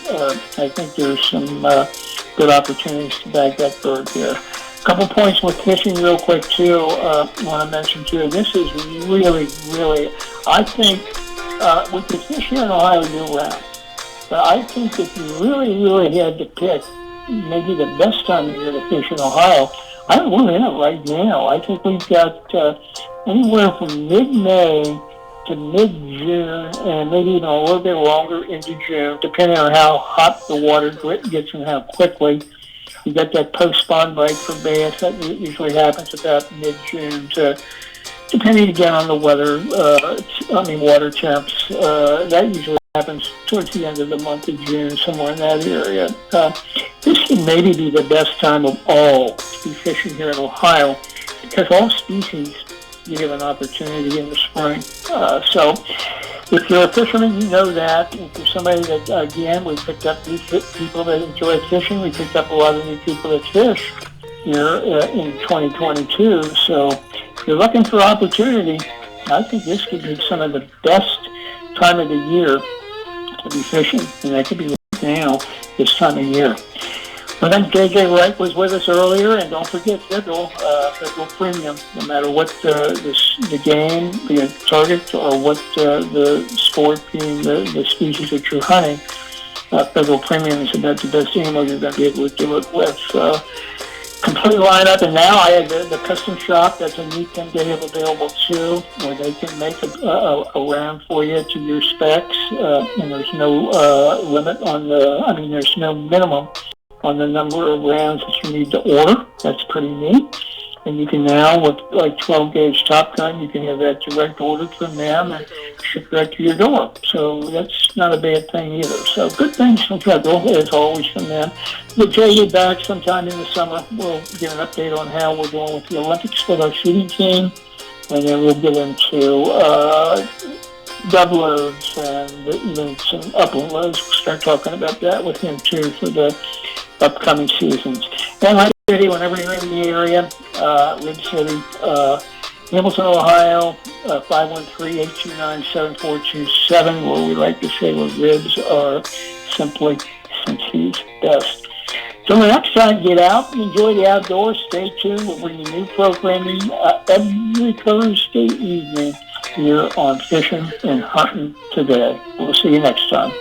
I think there's some good opportunities to bag that bird there. A couple points with fishing real quick, too, I want to mention, too. This is really, I think we could fish here in Ohio year-round. But I think if you really had to pick maybe the best time of year to fish in Ohio, I don't know in it right now. I think we've got anywhere from mid-May to mid-June, and maybe even a little bit longer into June, depending on how hot the water gets and how quickly. You got that post-spawn break for bass. That usually happens about mid-June to, depending again on the weather, water temps. That usually happens towards the end of the month of June, somewhere in that area. This can maybe be the best time of all to be fishing here in Ohio, because all species you have an opportunity in the spring. So if you're a fisherman, you know that. If you're somebody that, again, we picked up new people that enjoy fishing. We picked up a lot of new people that fish here in 2022. So if you're looking for opportunity, I think this could be some of the best time of the year to be fishing, and that could be right now, this time of year. Well, then JJ Wright was with us earlier, and don't forget Federal Premium. No matter what the game, the target, or what the sport being the species that you're hunting, Federal Premium is about the best ammo you're going to be able to do it with. Complete lineup, and now I have the custom shop. That's a neat thing they have available too, where they can make a round for you to your specs, and there's no limit on there's no minimum on the number of rounds that you need to order. That's pretty neat. And you can now, with like 12 gauge Top Gun, you can have that direct ordered from them and shipped right to your door. So that's not a bad thing either. So good things from Federal, as always, from them. We'll tell you back sometime in the summer. We'll get an update on how we're going with the Olympics with our shooting team. And then we'll get into dove loads and even some upland loads. We'll start talking about that with him too for the upcoming seasons. And like City, whenever you're in the area, Rib City, Hamilton, Ohio, 513-829-7427, where we like to say where ribs are simply Cincy's best. So the next time, get out, enjoy the outdoors, stay tuned. We'll bring you new programming every Thursday evening here on Fishin' and Huntin' Today. We'll see you next time.